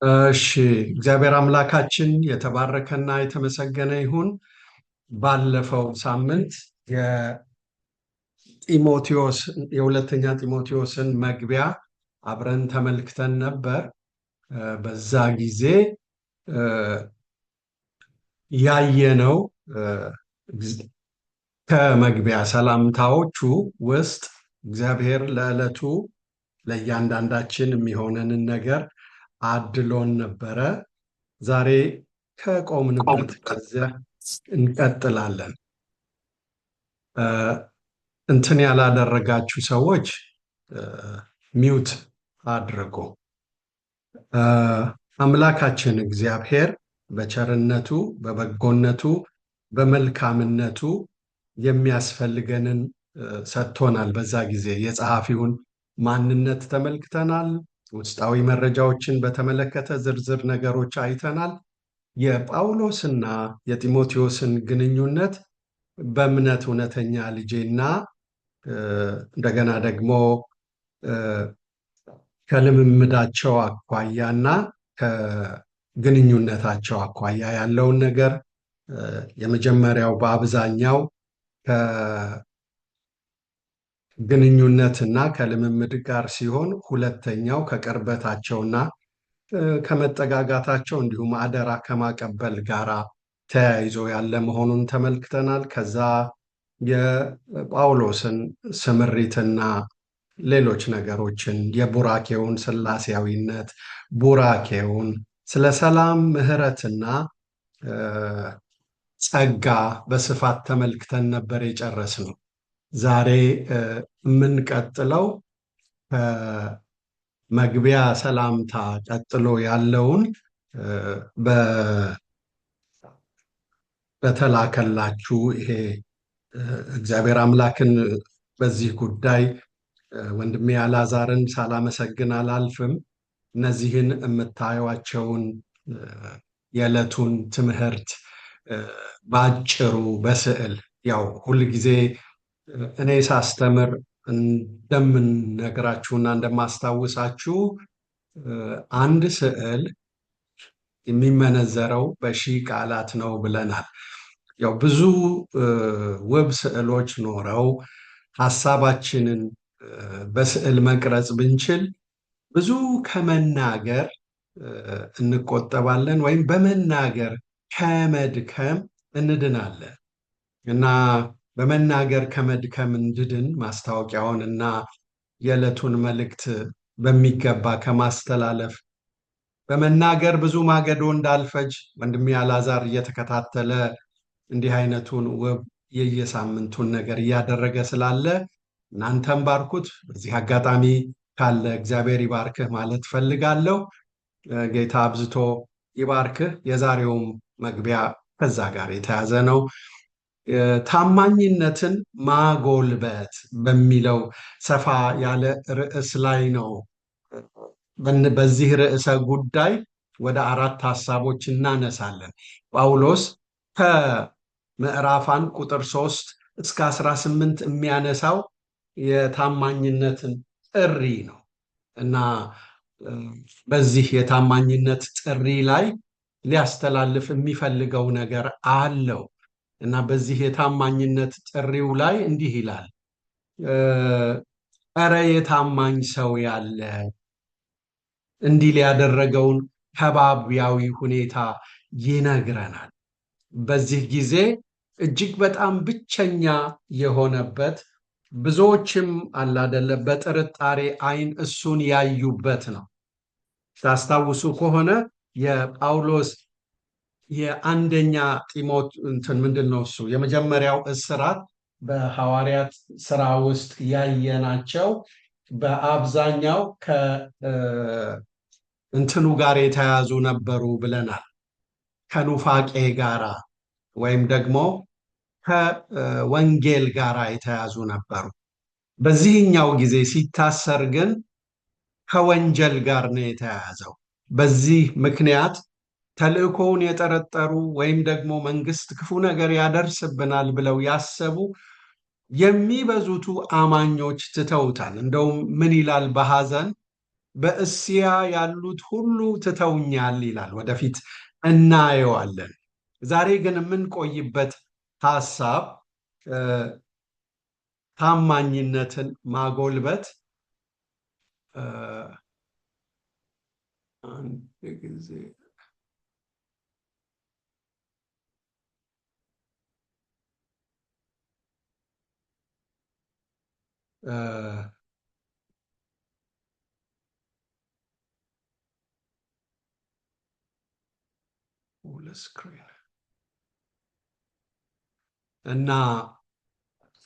እሺ እግዚአብሔር አምላካችን የተባረከና የተመሰገነ ይሁን። ባለፈው ሳምንት የጢሞቴዎስ የሁለተኛ ጢሞቴዎስን መግቢያ አብረን ተመልክተን ነበር። በዛ ጊዜ ያየነው ከመግቢያ ሰላምታዎቹ ውስጥ እግዚአብሔር ለዕለቱ ለእያንዳንዳችን የሚሆነንን ነገር አድሎን ነበረ። ዛሬ ከቆምንበት ከዚያ እንቀጥላለን። እንትን ያላደረጋችሁ ሰዎች ሚውት አድርጎ። አምላካችን እግዚአብሔር በቸርነቱ በበጎነቱ በመልካምነቱ የሚያስፈልገንን ሰጥቶናል። በዛ ጊዜ የጸሐፊውን ማንነት ተመልክተናል። ውስጣዊ መረጃዎችን በተመለከተ ዝርዝር ነገሮች አይተናል። የጳውሎስና የጢሞቴዎስን ግንኙነት በእምነት እውነተኛ ልጄና እንደገና ደግሞ ከልምምዳቸው አኳያና ከግንኙነታቸው አኳያ ያለውን ነገር የመጀመሪያው በአብዛኛው ከግንኙነትና ከልምምድ ጋር ሲሆን፣ ሁለተኛው ከቅርበታቸውና ከመጠጋጋታቸው እንዲሁም አደራ ከማቀበል ጋራ ተያይዞ ያለ መሆኑን ተመልክተናል። ከዛ የጳውሎስን ስምሪትና ሌሎች ነገሮችን የቡራኬውን ስላሴያዊነት ቡራኬውን ስለ ሰላም ምሕረትና ጸጋ በስፋት ተመልክተን ነበር የጨረስነው። ዛሬ የምንቀጥለው ከመግቢያ ሰላምታ ቀጥሎ ያለውን በተላከላችሁ ይሄ እግዚአብሔር አምላክን በዚህ ጉዳይ ወንድሜ አላዛርን ሳላመሰግን አላልፍም። እነዚህን የምታዩዋቸውን የዕለቱን ትምህርት በአጭሩ በስዕል ያው ሁልጊዜ እኔ ሳስተምር እንደምነግራችሁና እንደማስታውሳችሁ አንድ ስዕል የሚመነዘረው በሺህ ቃላት ነው ብለናል። ያው ብዙ ውብ ስዕሎች ኖረው ሐሳባችንን በስዕል መቅረጽ ብንችል ብዙ ከመናገር እንቆጠባለን ወይም በመናገር ከመድከም እንድናለን። እና በመናገር ከመድከም እንድድን ማስታወቂያውን እና የዕለቱን መልእክት በሚገባ ከማስተላለፍ በመናገር ብዙ ማገዶ እንዳልፈጅ ወንድሜ አላዛር እየተከታተለ እንዲህ አይነቱን ውብ የየሳምንቱን ነገር እያደረገ ስላለ እናንተም ባርኩት። በዚህ አጋጣሚ ካለ እግዚአብሔር ይባርክህ ማለት ፈልጋለሁ። ጌታ አብዝቶ ይባርክህ። የዛሬውም መግቢያ ከዛ ጋር የተያዘ ነው። ታማኝነትን ማጎልበት በሚለው ሰፋ ያለ ርዕስ ላይ ነው። በዚህ ርዕሰ ጉዳይ ወደ 4 ሐሳቦች እናነሳለን። ጳውሎስ ከምዕራፍ 1 ቁጥር 3 እስከ 18 የሚያነሳው የታማኝነትን ጥሪ ነው እና በዚህ የታማኝነት ጥሪ ላይ ሊያስተላልፍ የሚፈልገው ነገር አለው እና በዚህ የታማኝነት ጥሪው ላይ እንዲህ ይላል፣ ኧረ የታማኝ ሰው ያለ እንዲህ ሊያደረገውን ከባቢያዊ ሁኔታ ይነግረናል። በዚህ ጊዜ እጅግ በጣም ብቸኛ የሆነበት ብዙዎችም አላደለ በጥርጣሬ አይን እሱን ያዩበት ነው። ታስታውሱ ከሆነ የጳውሎስ የአንደኛ ጢሞቴዎስ ምንድነው እሱ የመጀመሪያው እስራት በሐዋርያት ሥራ ውስጥ ያየናቸው በአብዛኛው ከእንትኑ ጋር የተያዙ ነበሩ ብለናል። ከኑፋቄ ጋራ ወይም ደግሞ ከወንጌል ጋራ የተያዙ ነበሩ። በዚህኛው ጊዜ ሲታሰር ግን ከወንጀል ጋር ነው የተያያዘው። በዚህ ምክንያት ተልእኮውን የጠረጠሩ ወይም ደግሞ መንግስት ክፉ ነገር ያደርስብናል ብለው ያሰቡ የሚበዙቱ አማኞች ትተውታል። እንደውም ምን ይላል በሐዘን በእስያ ያሉት ሁሉ ትተውኛል ይላል። ወደፊት እናየዋለን። ዛሬ ግን የምንቆይበት ሐሳብ ታማኝነትን ማጎልበት አንድ ጊዜ እና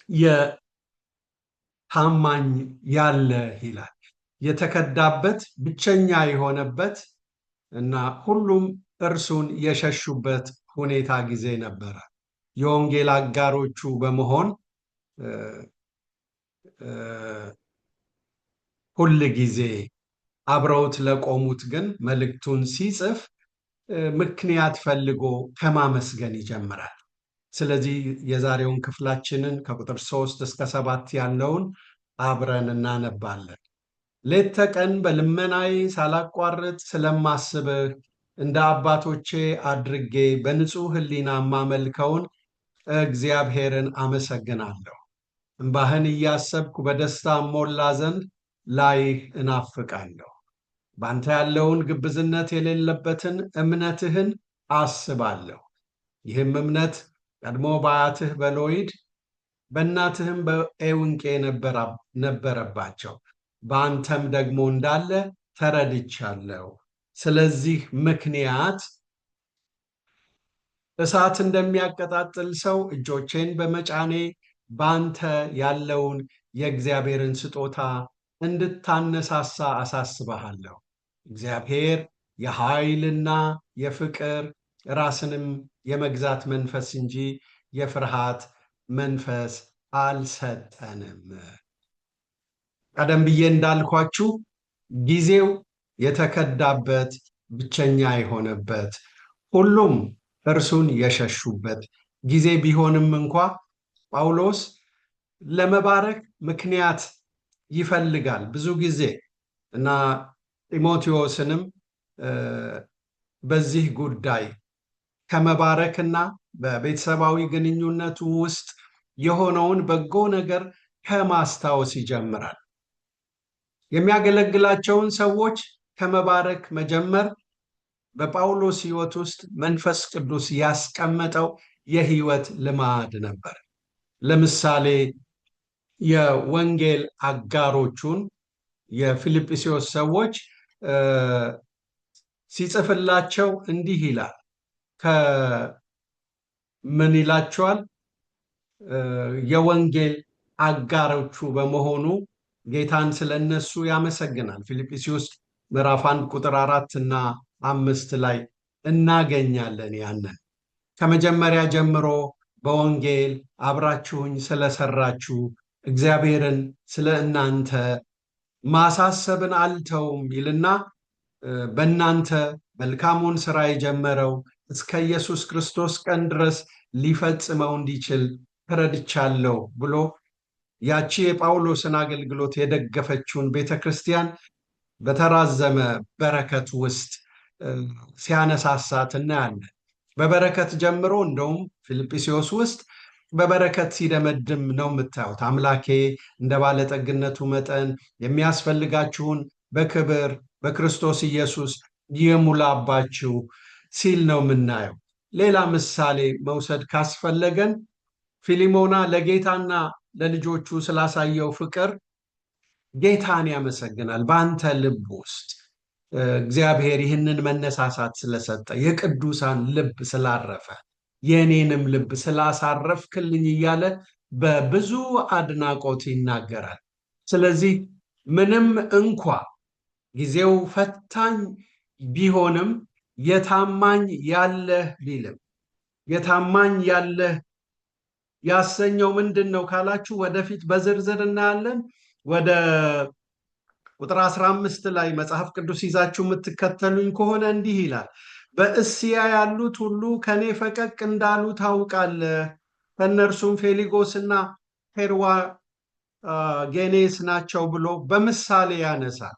የታማኝ ያለ ይላል የተከዳበት ብቸኛ የሆነበት እና ሁሉም እርሱን የሸሹበት ሁኔታ ጊዜ ነበረ። የወንጌል አጋሮቹ በመሆን ሁል ጊዜ አብረውት ለቆሙት ግን መልእክቱን ሲጽፍ ምክንያት ፈልጎ ከማመስገን ይጀምራል። ስለዚህ የዛሬውን ክፍላችንን ከቁጥር 3 እስከ 7 ያለውን አብረን እናነባለን። ሌት ተቀን በልመናዬ ሳላቋርጥ ስለማስብህ እንደ አባቶቼ አድርጌ በንጹሕ ሕሊና ማመልከውን እግዚአብሔርን አመሰግናለሁ። እንባህን እያሰብኩ በደስታ ሞላ ዘንድ ላይህ እናፍቃለሁ። ባንተ ያለውን ግብዝነት የሌለበትን እምነትህን አስባለሁ። ይህም እምነት ቀድሞ በአያትህ በሎይድ በእናትህም በኤውንቄ ነበረባቸው፣ በአንተም ደግሞ እንዳለ ተረድቻለሁ። ስለዚህ ምክንያት እሳት እንደሚያቀጣጥል ሰው እጆቼን በመጫኔ በአንተ ያለውን የእግዚአብሔርን ስጦታ እንድታነሳሳ አሳስበሃለሁ። እግዚአብሔር የኃይልና የፍቅር ራስንም የመግዛት መንፈስ እንጂ የፍርሃት መንፈስ አልሰጠንም። ቀደም ብዬ እንዳልኳችሁ ጊዜው የተከዳበት ብቸኛ የሆነበት ሁሉም እርሱን የሸሹበት ጊዜ ቢሆንም እንኳ ጳውሎስ ለመባረክ ምክንያት ይፈልጋል ብዙ ጊዜ እና ጢሞቴዎስንም በዚህ ጉዳይ ከመባረክና በቤተሰባዊ ግንኙነቱ ውስጥ የሆነውን በጎ ነገር ከማስታወስ ይጀምራል። የሚያገለግላቸውን ሰዎች ከመባረክ መጀመር በጳውሎስ ሕይወት ውስጥ መንፈስ ቅዱስ ያስቀመጠው የሕይወት ልማድ ነበር። ለምሳሌ የወንጌል አጋሮቹን የፊልጵስዩስ ሰዎች ሲጽፍላቸው እንዲህ ይላል። ምን ይላቸዋል? የወንጌል አጋሮቹ በመሆኑ ጌታን ስለነሱ ያመሰግናል። ፊልጵስዩስ ምዕራፍ 1 ቁጥር 4 እና 5 ላይ እናገኛለን። ያንን ከመጀመሪያ ጀምሮ በወንጌል አብራችሁኝ ስለሰራችሁ እግዚአብሔርን ስለ እናንተ ማሳሰብን አልተውም ይልና በእናንተ መልካሙን ሥራ የጀመረው እስከ ኢየሱስ ክርስቶስ ቀን ድረስ ሊፈጽመው እንዲችል ተረድቻለሁ ብሎ ያቺ የጳውሎስን አገልግሎት የደገፈችውን ቤተክርስቲያን በተራዘመ በረከት ውስጥ ሲያነሳሳት እናያለን። በበረከት ጀምሮ እንደውም ፊልጵስዩስ ውስጥ በበረከት ሲደመድም ነው የምታዩት። አምላኬ እንደ ባለጠግነቱ መጠን የሚያስፈልጋችሁን በክብር በክርስቶስ ኢየሱስ ይሙላባችሁ ሲል ነው የምናየው። ሌላ ምሳሌ መውሰድ ካስፈለገን ፊሊሞና ለጌታና ለልጆቹ ስላሳየው ፍቅር ጌታን ያመሰግናል። በአንተ ልብ ውስጥ እግዚአብሔር ይህንን መነሳሳት ስለሰጠ፣ የቅዱሳን ልብ ስላረፈ፣ የእኔንም ልብ ስላሳረፍክልኝ እያለ በብዙ አድናቆት ይናገራል። ስለዚህ ምንም እንኳ ጊዜው ፈታኝ ቢሆንም የታማኝ ያለህ ቢልም የታማኝ ያለህ ያሰኘው ምንድን ነው ካላችሁ ወደፊት በዝርዝር እናያለን። ወደ ቁጥር 15 ላይ መጽሐፍ ቅዱስ ይዛችሁ የምትከተሉኝ ከሆነ እንዲህ ይላል፣ በእስያ ያሉት ሁሉ ከኔ ፈቀቅ እንዳሉ ታውቃለህ። ከእነርሱም ፌሊጎስና ሄርዋጌኔስ ናቸው ብሎ በምሳሌ ያነሳል።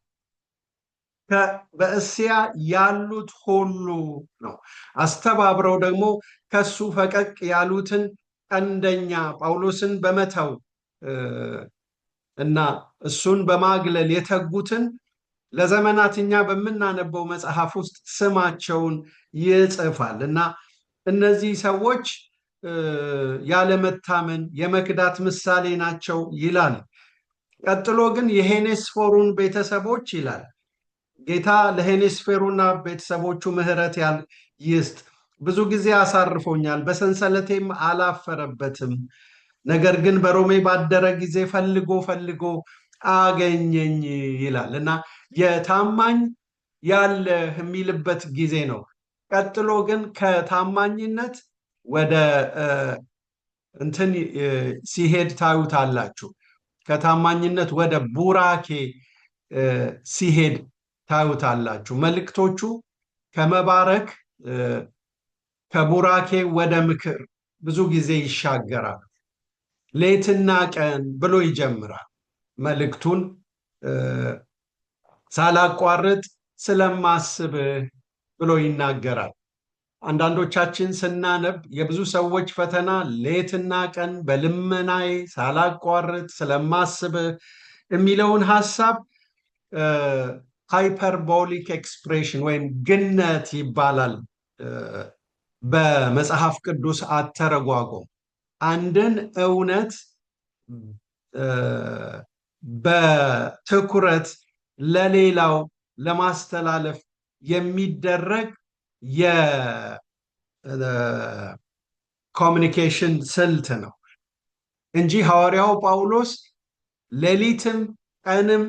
በእስያ ያሉት ሁሉ ነው። አስተባብረው ደግሞ ከሱ ፈቀቅ ያሉትን ቀንደኛ ጳውሎስን በመተው እና እሱን በማግለል የተጉትን ለዘመናት እኛ በምናነበው መጽሐፍ ውስጥ ስማቸውን ይጽፋል እና እነዚህ ሰዎች ያለመታመን የመክዳት ምሳሌ ናቸው ይላል። ቀጥሎ ግን የሄኔስፎሩን ቤተሰቦች ይላል። ጌታ ለሄኔስፌሩና ቤተሰቦቹ ምሕረት ይስጥ። ብዙ ጊዜ አሳርፎኛል፣ በሰንሰለቴም አላፈረበትም። ነገር ግን በሮሜ ባደረ ጊዜ ፈልጎ አገኘኝ ይላል እና የታማኝ ያለ የሚልበት ጊዜ ነው። ቀጥሎ ግን ከታማኝነት ወደ እንትን ሲሄድ ታዩታላችሁ። ከታማኝነት ወደ ቡራኬ ሲሄድ ታዩታላችሁ። መልእክቶቹ ከመባረክ ከቡራኬ ወደ ምክር ብዙ ጊዜ ይሻገራል። ሌትና ቀን ብሎ ይጀምራል መልእክቱን። ሳላቋርጥ ስለማስብህ ብሎ ይናገራል። አንዳንዶቻችን ስናነብ የብዙ ሰዎች ፈተና ሌትና ቀን በልመናዬ ሳላቋርጥ ስለማስብህ የሚለውን ሐሳብ ሃይፐርቦሊክ ኤክስፕሬሽን ወይም ግነት ይባላል በመጽሐፍ ቅዱስ አተረጓጎም። አንድን እውነት በትኩረት ለሌላው ለማስተላለፍ የሚደረግ የኮሚኒኬሽን ስልት ነው እንጂ ሐዋርያው ጳውሎስ ሌሊትም ቀንም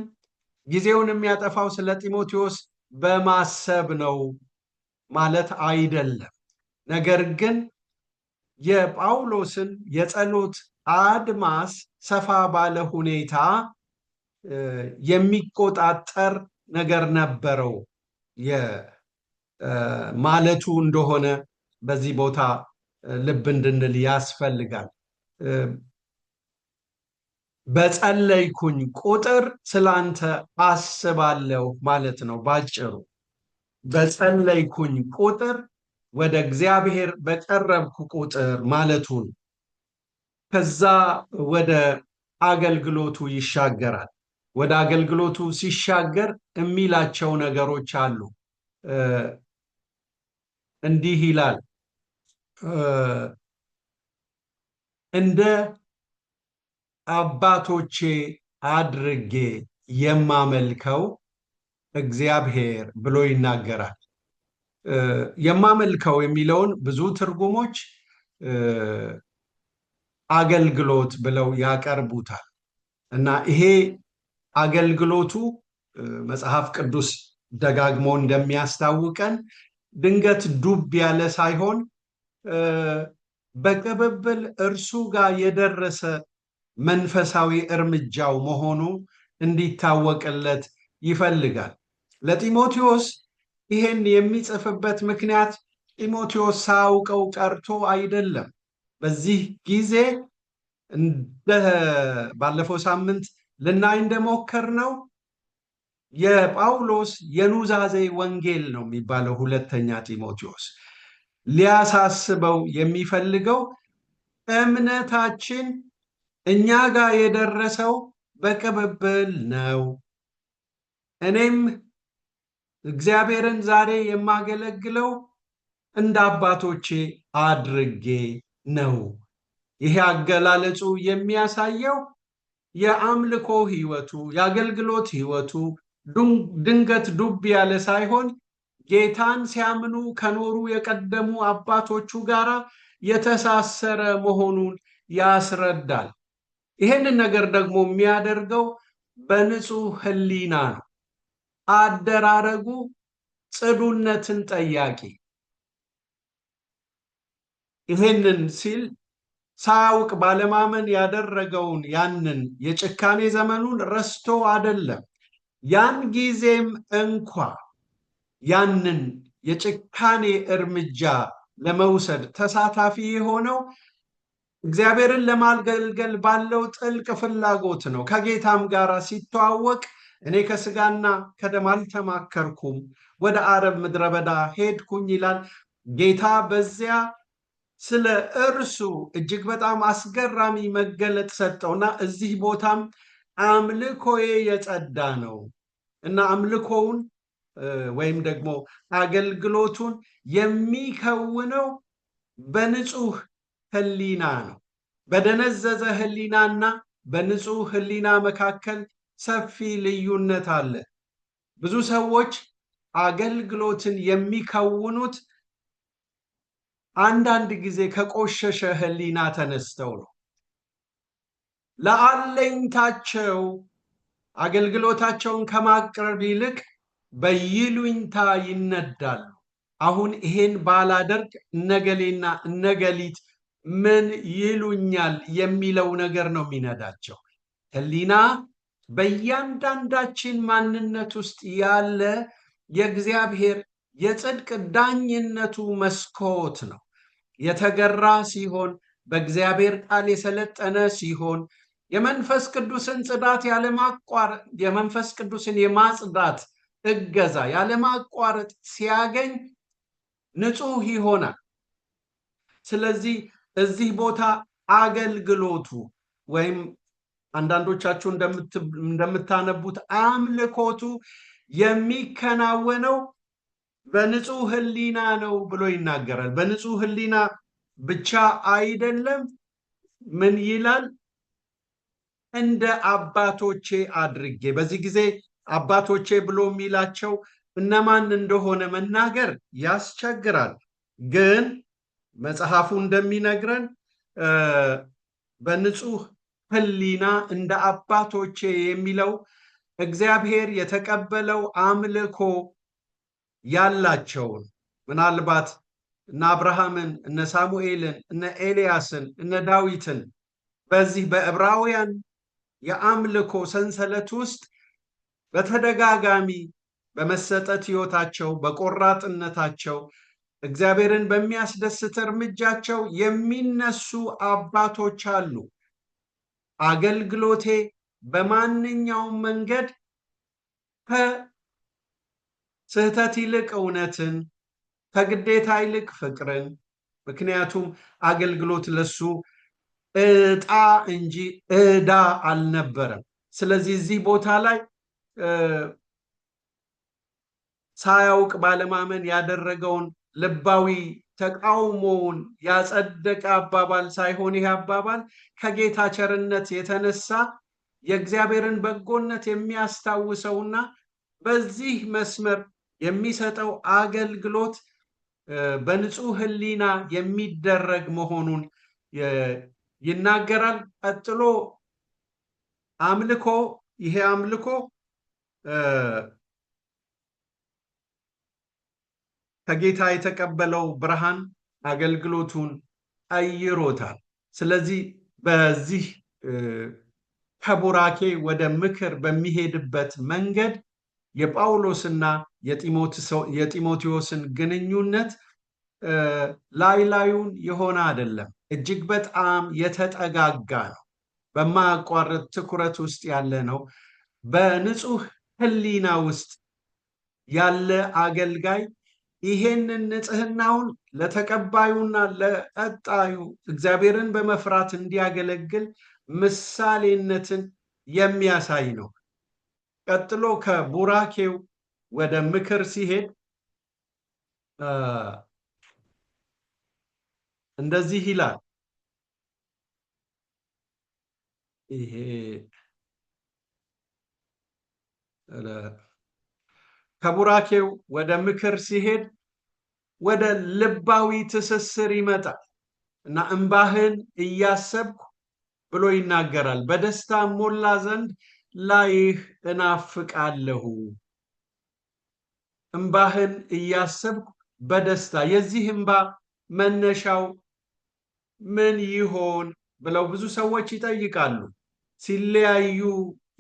ጊዜውን የሚያጠፋው ስለ ጢሞቴዎስ በማሰብ ነው ማለት አይደለም። ነገር ግን የጳውሎስን የጸሎት አድማስ ሰፋ ባለ ሁኔታ የሚቆጣጠር ነገር ነበረው ማለቱ እንደሆነ በዚህ ቦታ ልብ እንድንል ያስፈልጋል። በጸለይኩኝ ቁጥር ስላንተ አስባለሁ ማለት ነው ባጭሩ። በጸለይኩኝ ቁጥር ወደ እግዚአብሔር በቀረብኩ ቁጥር ማለቱን። ከዛ ወደ አገልግሎቱ ይሻገራል። ወደ አገልግሎቱ ሲሻገር የሚላቸው ነገሮች አሉ። እንዲህ ይላል፣ እንደ አባቶቼ አድርጌ የማመልከው እግዚአብሔር ብሎ ይናገራል። የማመልከው የሚለውን ብዙ ትርጉሞች አገልግሎት ብለው ያቀርቡታል እና ይሄ አገልግሎቱ መጽሐፍ ቅዱስ ደጋግሞ እንደሚያስታውቀን ድንገት ዱብ ያለ ሳይሆን በቅብብል እርሱ ጋር የደረሰ መንፈሳዊ እርምጃው መሆኑ እንዲታወቅለት ይፈልጋል። ለጢሞቴዎስ ይሄን የሚጽፍበት ምክንያት ጢሞቴዎስ ሳያውቀው ቀርቶ አይደለም። በዚህ ጊዜ ባለፈው ሳምንት ልናይ እንደሞከርነው የጳውሎስ የኑዛዜ ወንጌል ነው የሚባለው ሁለተኛ ጢሞቴዎስ ሊያሳስበው የሚፈልገው እምነታችን እኛ ጋር የደረሰው በቅብብል ነው። እኔም እግዚአብሔርን ዛሬ የማገለግለው እንደ አባቶቼ አድርጌ ነው። ይሄ አገላለጹ የሚያሳየው የአምልኮ ህይወቱ የአገልግሎት ህይወቱ ድንገት ዱብ ያለ ሳይሆን ጌታን ሲያምኑ ከኖሩ የቀደሙ አባቶቹ ጋር የተሳሰረ መሆኑን ያስረዳል። ይህንን ነገር ደግሞ የሚያደርገው በንጹህ ህሊና ነው። አደራረጉ ጽዱነትን ጠያቂ። ይህንን ሲል ሳያውቅ ባለማመን ያደረገውን ያንን የጭካኔ ዘመኑን ረስቶ አይደለም። ያን ጊዜም እንኳ ያንን የጭካኔ እርምጃ ለመውሰድ ተሳታፊ የሆነው እግዚአብሔርን ለማገልገል ባለው ጥልቅ ፍላጎት ነው። ከጌታም ጋር ሲተዋወቅ እኔ ከስጋና ከደም አልተማከርኩም፣ ወደ አረብ ምድረ በዳ ሄድኩኝ ይላል ጌታ። በዚያ ስለ እርሱ እጅግ በጣም አስገራሚ መገለጥ ሰጠውና እዚህ ቦታም አምልኮዬ የጸዳ ነው እና አምልኮውን ወይም ደግሞ አገልግሎቱን የሚከውነው በንጹህ ሕሊና ነው። በደነዘዘ ሕሊናና በንጹህ ሕሊና መካከል ሰፊ ልዩነት አለ። ብዙ ሰዎች አገልግሎትን የሚከውኑት አንዳንድ ጊዜ ከቆሸሸ ሕሊና ተነስተው ነው። ለአለኝታቸው አገልግሎታቸውን ከማቅረብ ይልቅ በይሉኝታ ይነዳሉ። አሁን ይሄን ባላደርግ እነገሌና እነገሊት ምን ይሉኛል የሚለው ነገር ነው የሚነዳቸው። ሕሊና በእያንዳንዳችን ማንነት ውስጥ ያለ የእግዚአብሔር የጽድቅ ዳኝነቱ መስኮት ነው። የተገራ ሲሆን፣ በእግዚአብሔር ቃል የሰለጠነ ሲሆን፣ የመንፈስ ቅዱስን ጽዳት ያለማቋረጥ የመንፈስ ቅዱስን የማጽዳት እገዛ ያለማቋረጥ ሲያገኝ ንጹህ ይሆናል። ስለዚህ እዚህ ቦታ አገልግሎቱ ወይም አንዳንዶቻችሁ እንደምታነቡት አምልኮቱ የሚከናወነው በንጹህ ሕሊና ነው ብሎ ይናገራል። በንጹህ ሕሊና ብቻ አይደለም። ምን ይላል? እንደ አባቶቼ አድርጌ። በዚህ ጊዜ አባቶቼ ብሎ የሚላቸው እነማን እንደሆነ መናገር ያስቸግራል። ግን መጽሐፉ እንደሚነግረን በንጹህ ሕሊና እንደ አባቶቼ የሚለው እግዚአብሔር የተቀበለው አምልኮ ያላቸውን ምናልባት እነ አብርሃምን፣ እነ ሳሙኤልን፣ እነ ኤልያስን፣ እነ ዳዊትን በዚህ በዕብራውያን የአምልኮ ሰንሰለት ውስጥ በተደጋጋሚ በመሰጠት ሕይወታቸው፣ በቆራጥነታቸው፣ እግዚአብሔርን በሚያስደስት እርምጃቸው የሚነሱ አባቶች አሉ። አገልግሎቴ በማንኛውም መንገድ ከስህተት ይልቅ እውነትን፣ ከግዴታ ይልቅ ፍቅርን፣ ምክንያቱም አገልግሎት ለሱ ዕጣ እንጂ ዕዳ አልነበረም። ስለዚህ እዚህ ቦታ ላይ ሳያውቅ ባለማመን ያደረገውን ልባዊ ተቃውሞውን ያጸደቀ አባባል ሳይሆን ይህ አባባል ከጌታ ቸርነት የተነሳ የእግዚአብሔርን በጎነት የሚያስታውሰውና በዚህ መስመር የሚሰጠው አገልግሎት በንጹህ ሕሊና የሚደረግ መሆኑን ይናገራል። ቀጥሎ ይሄ አምልኮ ከጌታ የተቀበለው ብርሃን አገልግሎቱን ቀይሮታል። ስለዚህ በዚህ ከቡራኬ ወደ ምክር በሚሄድበት መንገድ የጳውሎስና የጢሞቴዎስን ግንኙነት ላይ ላዩን የሆነ አይደለም፣ እጅግ በጣም የተጠጋጋ ነው። በማያቋርጥ ትኩረት ውስጥ ያለ ነው። በንጹህ ሕሊና ውስጥ ያለ አገልጋይ ይሄንን ንጽህናውን ለተቀባዩና ለቀጣዩ እግዚአብሔርን በመፍራት እንዲያገለግል ምሳሌነትን የሚያሳይ ነው። ቀጥሎ ከቡራኬው ወደ ምክር ሲሄድ እንደዚህ ይላል። ይሄ ከቡራኬው ወደ ምክር ሲሄድ ወደ ልባዊ ትስስር ይመጣል እና እንባህን እያሰብኩ ብሎ ይናገራል። በደስታ ሞላ ዘንድ ላይህ እናፍቃለሁ። እንባህን እያሰብኩ በደስታ የዚህ እንባ መነሻው ምን ይሆን ብለው ብዙ ሰዎች ይጠይቃሉ። ሲለያዩ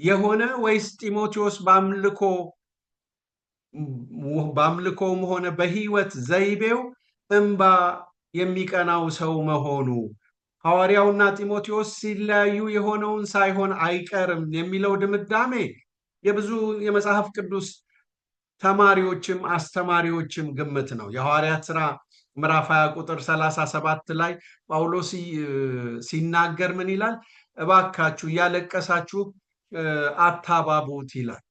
የሆነ ወይስ ጢሞቴዎስ በአምልኮም ሆነ በሕይወት ዘይቤው እንባ የሚቀናው ሰው መሆኑ ሐዋርያውና ጢሞቴዎስ ሲለያዩ የሆነውን ሳይሆን አይቀርም የሚለው ድምዳሜ የብዙ የመጽሐፍ ቅዱስ ተማሪዎችም አስተማሪዎችም ግምት ነው። የሐዋርያት ሥራ ምዕራፍ 20 ቁጥር 37 ላይ ጳውሎስ ሲናገር ምን ይላል? እባካችሁ እያለቀሳችሁ አታባቡት ይላል።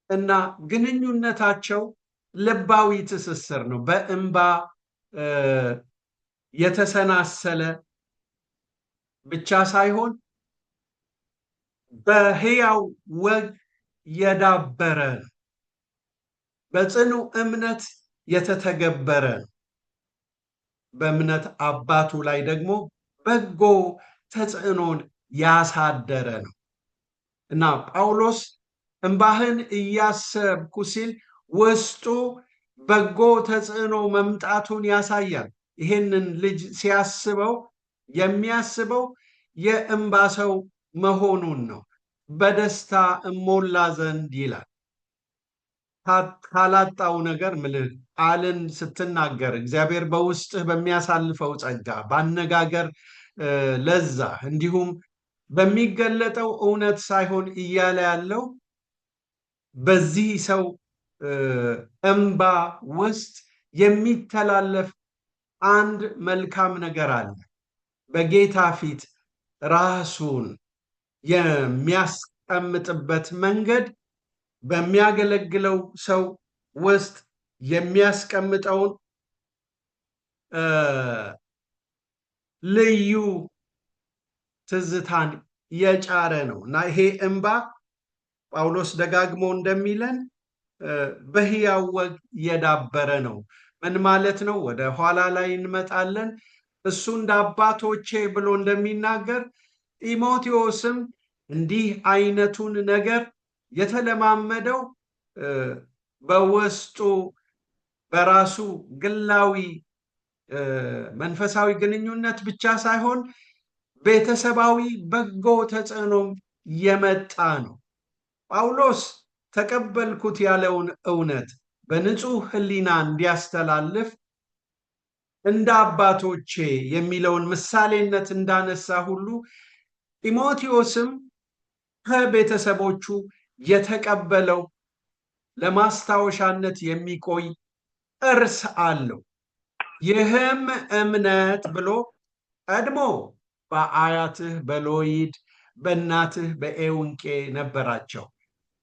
እና ግንኙነታቸው ልባዊ ትስስር ነው። በእንባ የተሰናሰለ ብቻ ሳይሆን በሕያው ወግ የዳበረ ነው። በጽኑ እምነት የተተገበረ ነው። በእምነት አባቱ ላይ ደግሞ በጎ ተጽዕኖን ያሳደረ ነው እና ጳውሎስ እንባህን እያሰብኩ ሲል ውስጡ በጎ ተጽዕኖ መምጣቱን ያሳያል። ይሄንን ልጅ ሲያስበው የሚያስበው የእንባ ሰው መሆኑን ነው። በደስታ እሞላ ዘንድ ይላል። ካላጣው ነገር ምልህ ቃልን ስትናገር እግዚአብሔር በውስጥህ በሚያሳልፈው ጸጋ፣ ባነጋገር ለዛ፣ እንዲሁም በሚገለጠው እውነት ሳይሆን እያለ ያለው በዚህ ሰው እንባ ውስጥ የሚተላለፍ አንድ መልካም ነገር አለ። በጌታ ፊት ራሱን የሚያስቀምጥበት መንገድ በሚያገለግለው ሰው ውስጥ የሚያስቀምጠውን ልዩ ትዝታን የጫረ ነው እና ይሄ እንባ ጳውሎስ ደጋግሞ እንደሚለን በሕያው ወግ የዳበረ ነው። ምን ማለት ነው? ወደ ኋላ ላይ እንመጣለን። እሱ እንደ አባቶቼ ብሎ እንደሚናገር ጢሞቴዎስም እንዲህ አይነቱን ነገር የተለማመደው በውስጡ በራሱ ግላዊ መንፈሳዊ ግንኙነት ብቻ ሳይሆን ቤተሰባዊ በጎ ተጽዕኖም የመጣ ነው። ጳውሎስ ተቀበልኩት ያለውን እውነት በንጹሕ ሕሊና እንዲያስተላልፍ እንደ አባቶቼ የሚለውን ምሳሌነት እንዳነሳ ሁሉ ጢሞቴዎስም ከቤተሰቦቹ የተቀበለው ለማስታወሻነት የሚቆይ እርስ አለው። ይህም እምነት ብሎ ቀድሞ በአያትህ በሎይድ በእናትህ በኤውንቄ ነበራቸው፣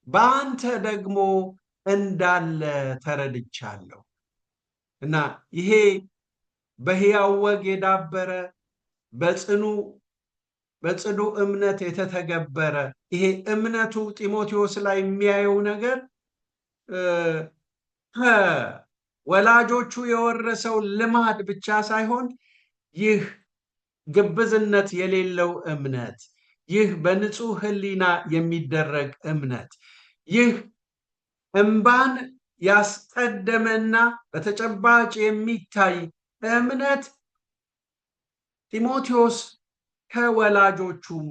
በአንተ ደግሞ እንዳለ ተረድቻለሁ እና ይሄ በሕያው ወግ የዳበረ በጽኑ እምነት የተተገበረ ይሄ እምነቱ ጢሞቴዎስ ላይ የሚያየው ነገር ከወላጆቹ የወረሰው ልማድ ብቻ ሳይሆን ይህ ግብዝነት የሌለው እምነት፣ ይህ በንጹሕ ሕሊና የሚደረግ እምነት፣ ይህ እንባን ያስቀደመና በተጨባጭ የሚታይ እምነት ጢሞቴዎስ ከወላጆቹም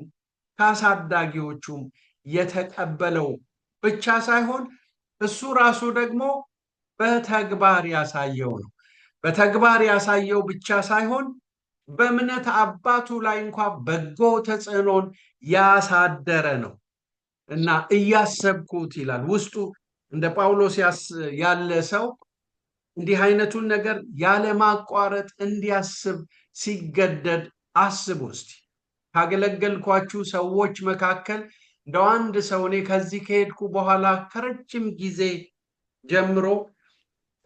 ከአሳዳጊዎቹም የተቀበለው ብቻ ሳይሆን እሱ ራሱ ደግሞ በተግባር ያሳየው ነው። በተግባር ያሳየው ብቻ ሳይሆን በእምነት አባቱ ላይ እንኳ በጎ ተጽዕኖን ያሳደረ ነው እና እያሰብኩት ይላል። ውስጡ እንደ ጳውሎስ ያለ ሰው እንዲህ አይነቱን ነገር ያለማቋረጥ እንዲያስብ ሲገደድ አስቡ እስቲ። ካገለገልኳችሁ ሰዎች መካከል እንደው አንድ ሰው እኔ ከዚህ ከሄድኩ በኋላ ከረጅም ጊዜ ጀምሮ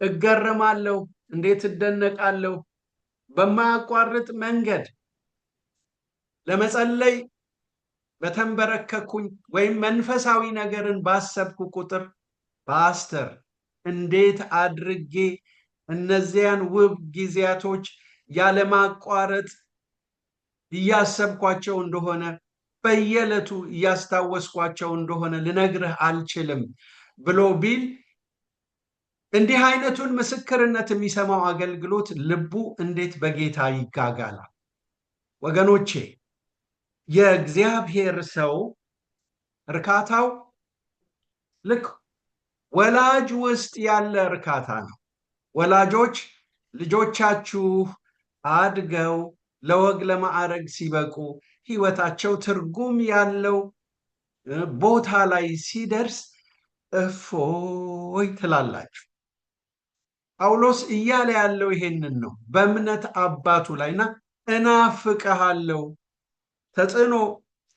እገረማለሁ፣ እንዴት እደነቃለሁ፣ በማያቋርጥ መንገድ ለመጸለይ በተንበረከኩኝ ወይም መንፈሳዊ ነገርን ባሰብኩ ቁጥር ፓስተር እንዴት አድርጌ እነዚያን ውብ ጊዜያቶች ያለማቋረጥ እያሰብኳቸው እንደሆነ በየዕለቱ እያስታወስኳቸው እንደሆነ ልነግርህ አልችልም ብሎ ቢል እንዲህ አይነቱን ምስክርነት የሚሰማው አገልግሎት ልቡ እንዴት በጌታ ይጋጋላል። ወገኖቼ የእግዚአብሔር ሰው እርካታው ልክ ወላጅ ውስጥ ያለ እርካታ ነው። ወላጆች ልጆቻችሁ አድገው ለወግ ለማዕረግ ሲበቁ ሕይወታቸው ትርጉም ያለው ቦታ ላይ ሲደርስ እፎይ ትላላችሁ። ጳውሎስ እያለ ያለው ይሄንን ነው በእምነት አባቱ ላይና እናፍቅሃለሁ ተጽዕኖ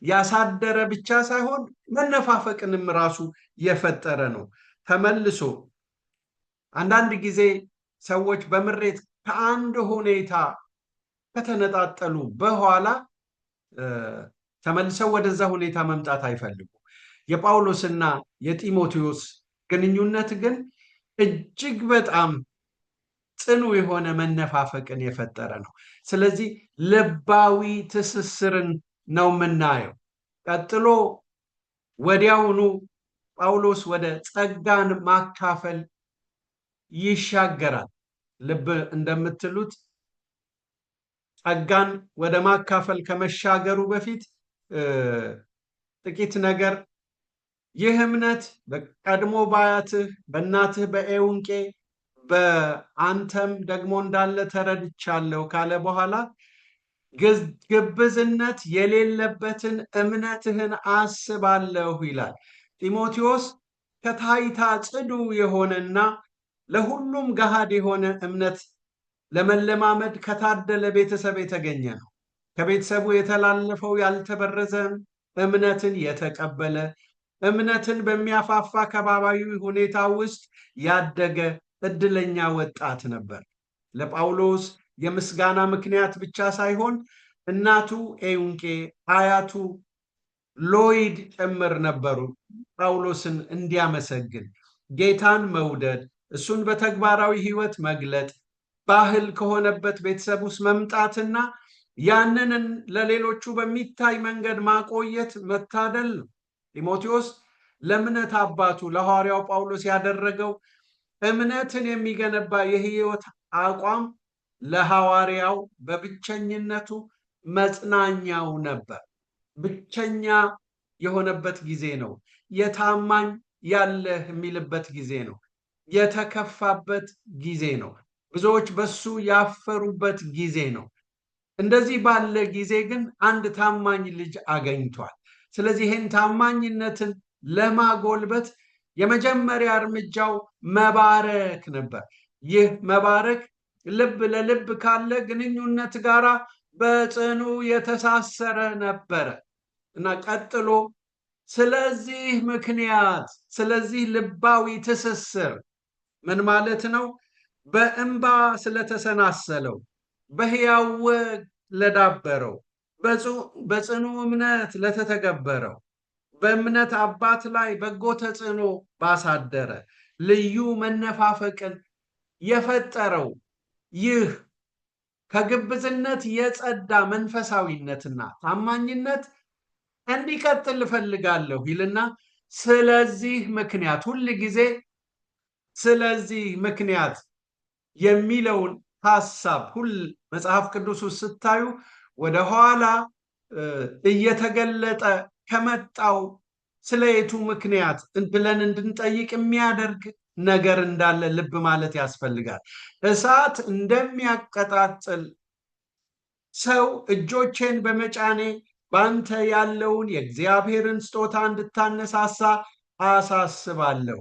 ያሳደረ ብቻ ሳይሆን መነፋፈቅንም ራሱ የፈጠረ ነው። ተመልሶ አንዳንድ ጊዜ ሰዎች በምሬት ከአንድ ሁኔታ ከተነጣጠሉ በኋላ ተመልሰው ወደዛ ሁኔታ መምጣት አይፈልጉ። የጳውሎስና የጢሞቴዎስ ግንኙነት ግን እጅግ በጣም ጽኑ የሆነ መነፋፈቅን የፈጠረ ነው። ስለዚህ ልባዊ ትስስርን ነው የምናየው። ቀጥሎ ወዲያውኑ ጳውሎስ ወደ ጸጋን ማካፈል ይሻገራል። ልብ እንደምትሉት ጸጋን ወደ ማካፈል ከመሻገሩ በፊት ጥቂት ነገር ይህ እምነት በቀድሞ በአያትህ በእናትህ በኤውንቄ በአንተም ደግሞ እንዳለ ተረድቻለሁ ካለ በኋላ ግብዝነት የሌለበትን እምነትህን አስባለሁ ይላል። ጢሞቴዎስ ከታይታ ጽዱ የሆነና ለሁሉም ገሃድ የሆነ እምነት ለመለማመድ ከታደለ ቤተሰብ የተገኘ ነው። ከቤተሰቡ የተላለፈው ያልተበረዘ እምነትን የተቀበለ እምነትን በሚያፋፋ ከባባዊ ሁኔታ ውስጥ ያደገ እድለኛ ወጣት ነበር። ለጳውሎስ የምስጋና ምክንያት ብቻ ሳይሆን እናቱ ኤውንቄ፣ አያቱ ሎይድ ጭምር ነበሩ ጳውሎስን እንዲያመሰግን። ጌታን መውደድ፣ እሱን በተግባራዊ ሕይወት መግለጥ፣ ባህል ከሆነበት ቤተሰብ ውስጥ መምጣትና ያንን ለሌሎቹ በሚታይ መንገድ ማቆየት መታደል ነው። ጢሞቴዎስ ለእምነት አባቱ ለሐዋርያው ጳውሎስ ያደረገው እምነትን የሚገነባ የሕይወት አቋም ለሐዋርያው በብቸኝነቱ መጽናኛው ነበር። ብቸኛ የሆነበት ጊዜ ነው። የታማኝ ያለህ የሚልበት ጊዜ ነው። የተከፋበት ጊዜ ነው። ብዙዎች በሱ ያፈሩበት ጊዜ ነው። እንደዚህ ባለ ጊዜ ግን አንድ ታማኝ ልጅ አገኝቷል። ስለዚህ ይህን ታማኝነትን ለማጎልበት የመጀመሪያ እርምጃው መባረክ ነበር። ይህ መባረክ ልብ ለልብ ካለ ግንኙነት ጋር በጽኑ የተሳሰረ ነበረ እና ቀጥሎ ስለዚህ ምክንያት ስለዚህ ልባዊ ትስስር ምን ማለት ነው? በእንባ ስለተሰናሰለው፣ በሕያው ወግ ለዳበረው፣ በጽኑ እምነት ለተተገበረው፣ በእምነት አባት ላይ በጎ ተጽዕኖ ባሳደረ ልዩ መነፋፈቅን የፈጠረው ይህ ከግብዝነት የጸዳ መንፈሳዊነትና ታማኝነት እንዲቀጥል እፈልጋለሁ ይልና ስለዚህ ምክንያት ሁል ጊዜ ስለዚህ ምክንያት የሚለውን ሐሳብ ሁል መጽሐፍ ቅዱስ ውስጥ ስታዩ ወደ ኋላ እየተገለጠ ከመጣው ስለየቱ ምክንያት ብለን እንድንጠይቅ የሚያደርግ ነገር እንዳለ ልብ ማለት ያስፈልጋል። እሳት እንደሚያቀጣጥል ሰው እጆቼን በመጫኔ ባንተ ያለውን የእግዚአብሔርን ስጦታ እንድታነሳሳ አሳስባለሁ።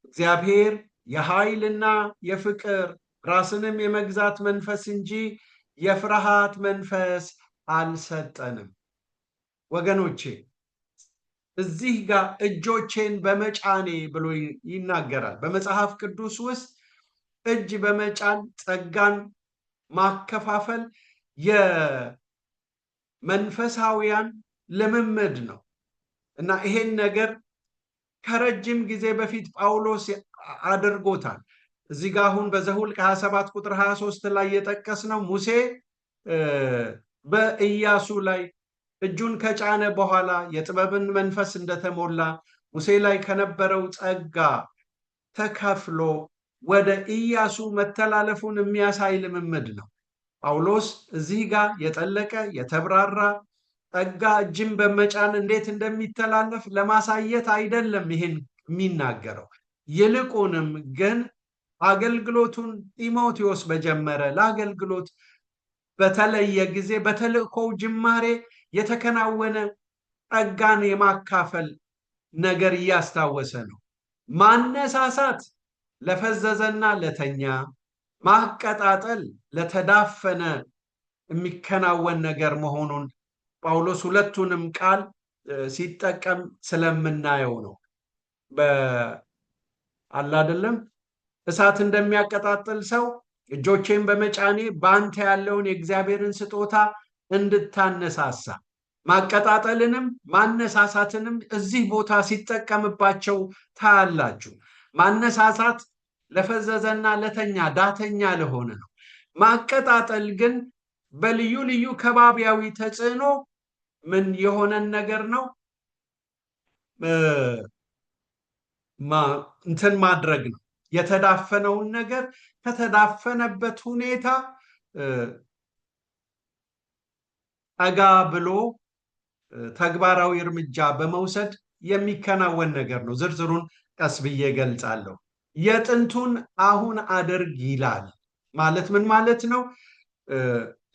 እግዚአብሔር የኃይልና የፍቅር ራስንም የመግዛት መንፈስ እንጂ የፍርሃት መንፈስ አልሰጠንም። ወገኖቼ እዚህ ጋር እጆቼን በመጫኔ ብሎ ይናገራል። በመጽሐፍ ቅዱስ ውስጥ እጅ በመጫን ጸጋን ማከፋፈል የመንፈሳውያን ልምምድ ነው እና ይሄን ነገር ከረጅም ጊዜ በፊት ጳውሎስ አድርጎታል። እዚህ ጋር አሁን በዘኍልቍ 27 ቁጥር 23 ላይ የጠቀስነው ሙሴ በኢያሱ ላይ እጁን ከጫነ በኋላ የጥበብን መንፈስ እንደተሞላ ሙሴ ላይ ከነበረው ጸጋ ተከፍሎ ወደ ኢያሱ መተላለፉን የሚያሳይ ልምምድ ነው። ጳውሎስ እዚህ ጋር የጠለቀ የተብራራ ጸጋ እጅን በመጫን እንዴት እንደሚተላለፍ ለማሳየት አይደለም ይህን የሚናገረው። ይልቁንም ግን አገልግሎቱን ጢሞቴዎስ በጀመረ ለአገልግሎት በተለየ ጊዜ በተልእኮው ጅማሬ የተከናወነ ጸጋን የማካፈል ነገር እያስታወሰ ነው። ማነሳሳት ለፈዘዘና ለተኛ፣ ማቀጣጠል ለተዳፈነ የሚከናወን ነገር መሆኑን ጳውሎስ ሁለቱንም ቃል ሲጠቀም ስለምናየው ነው። አለ አይደለም እሳት እንደሚያቀጣጥል ሰው እጆቼን በመጫኔ በአንተ ያለውን የእግዚአብሔርን ስጦታ እንድታነሳሳ፣ ማቀጣጠልንም ማነሳሳትንም እዚህ ቦታ ሲጠቀምባቸው ታያላችሁ። ማነሳሳት ለፈዘዘና ለተኛ ዳተኛ ለሆነ ነው። ማቀጣጠል ግን በልዩ ልዩ ከባቢያዊ ተጽዕኖ ምን የሆነን ነገር ነው? እንትን ማድረግ ነው። የተዳፈነውን ነገር ከተዳፈነበት ሁኔታ ጠጋ ብሎ ተግባራዊ እርምጃ በመውሰድ የሚከናወን ነገር ነው። ዝርዝሩን ቀስ ብዬ ገልጻለሁ። የጥንቱን አሁን አድርግ ይላል ማለት ምን ማለት ነው?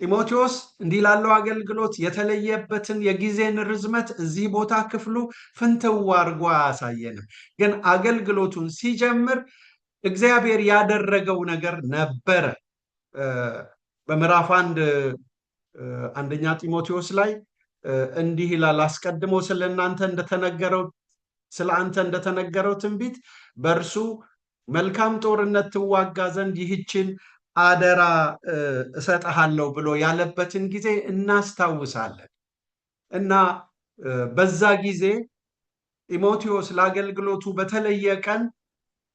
ጢሞቴዎስ እንዲህ ላለው አገልግሎት የተለየበትን የጊዜን ርዝመት እዚህ ቦታ ክፍሉ ፍንትው አድርጎ አያሳየንም። ግን አገልግሎቱን ሲጀምር እግዚአብሔር ያደረገው ነገር ነበረ። በምዕራፍ አንደኛ ጢሞቴዎስ ላይ እንዲህ ይላል፣ አስቀድሞ ስለ አንተ እንደተነገረው ትንቢት በእርሱ መልካም ጦርነት ትዋጋ ዘንድ ይህችን አደራ እሰጥሃለሁ ብሎ ያለበትን ጊዜ እናስታውሳለን። እና በዛ ጊዜ ጢሞቴዎስ ለአገልግሎቱ በተለየ ቀን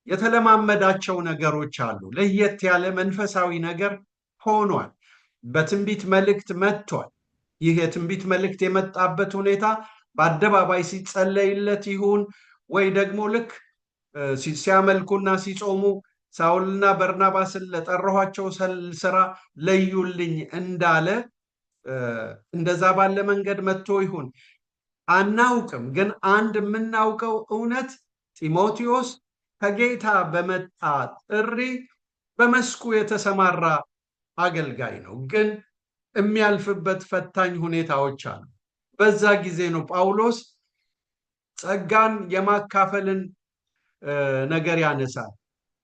የተለማመዳቸው ነገሮች አሉ። ለየት ያለ መንፈሳዊ ነገር ሆኗል። በትንቢት መልእክት መጥቷል። ይህ የትንቢት መልእክት የመጣበት ሁኔታ በአደባባይ ሲጸለይለት ይሁን ወይ ደግሞ ልክ ሲያመልኩና ሲጾሙ ሳውልና በርናባስን ለጠራኋቸው ስራ ለዩልኝ እንዳለ እንደዛ ባለ መንገድ መጥቶ ይሁን አናውቅም። ግን አንድ የምናውቀው እውነት ጢሞቴዎስ ከጌታ በመጣ ጥሪ በመስኩ የተሰማራ አገልጋይ ነው። ግን የሚያልፍበት ፈታኝ ሁኔታዎች አሉ። በዛ ጊዜ ነው ጳውሎስ ጸጋን የማካፈልን ነገር ያነሳል።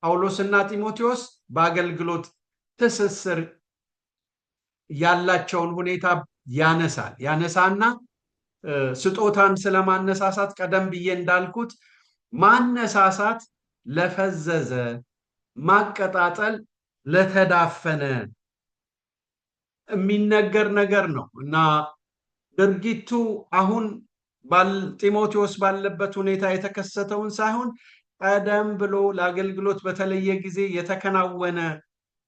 ጳውሎስና ጢሞቴዎስ በአገልግሎት ትስስር ያላቸውን ሁኔታ ያነሳና ስጦታን ስለማነሳሳት ቀደም ብዬ እንዳልኩት ማነሳሳት ለፈዘዘ፣ ማቀጣጠል ለተዳፈነ የሚነገር ነገር ነው እና ድርጊቱ አሁን ጢሞቴዎስ ባለበት ሁኔታ የተከሰተውን ሳይሆን ቀደም ብሎ ለአገልግሎት በተለየ ጊዜ የተከናወነ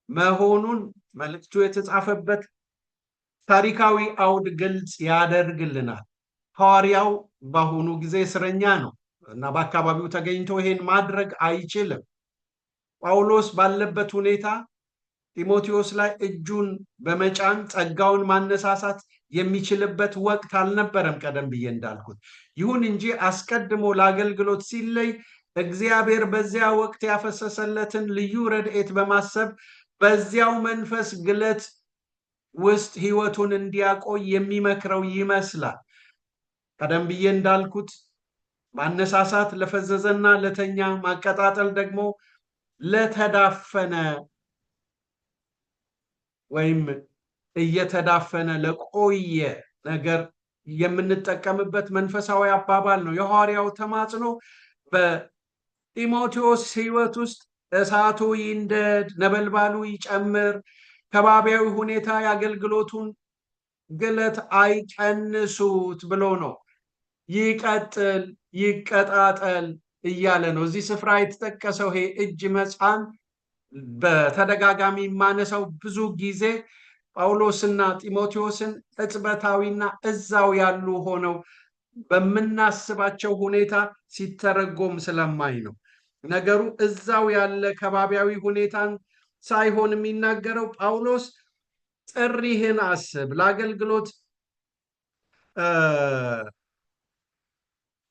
መሆኑን መልእክቱ የተጻፈበት ታሪካዊ አውድ ግልጽ ያደርግልናል። ሐዋርያው በአሁኑ ጊዜ እስረኛ ነው እና በአካባቢው ተገኝቶ ይሄን ማድረግ አይችልም። ጳውሎስ ባለበት ሁኔታ ጢሞቴዎስ ላይ እጁን በመጫን ጸጋውን ማነሳሳት የሚችልበት ወቅት አልነበረም፣ ቀደም ብዬ እንዳልኩት። ይሁን እንጂ አስቀድሞ ለአገልግሎት ሲለይ እግዚአብሔር በዚያ ወቅት ያፈሰሰለትን ልዩ ረድኤት በማሰብ በዚያው መንፈስ ግለት ውስጥ ሕይወቱን እንዲያቆይ የሚመክረው ይመስላል። ቀደም ብዬ እንዳልኩት ማነሳሳት ለፈዘዘና ለተኛ፣ ማቀጣጠል ደግሞ ለተዳፈነ ወይም እየተዳፈነ ለቆየ ነገር የምንጠቀምበት መንፈሳዊ አባባል ነው። የሐዋርያው ተማጽኖ በጢሞቴዎስ ሕይወት ውስጥ እሳቱ ይንደድ፣ ነበልባሉ ይጨምር፣ ከባቢያዊ ሁኔታ የአገልግሎቱን ግለት አይቀንሱት ብሎ ነው። ይቀጥል፣ ይቀጣጠል እያለ ነው። እዚህ ስፍራ የተጠቀሰው ይሄ እጅ መጫን በተደጋጋሚ የማነሳው ብዙ ጊዜ ጳውሎስና ጢሞቴዎስን ቅጽበታዊና እዛው ያሉ ሆነው በምናስባቸው ሁኔታ ሲተረጎም ስለማይ ነው። ነገሩ እዛው ያለ ከባቢያዊ ሁኔታን ሳይሆን የሚናገረው ጳውሎስ ጥሪህን አስብ፣ ለአገልግሎት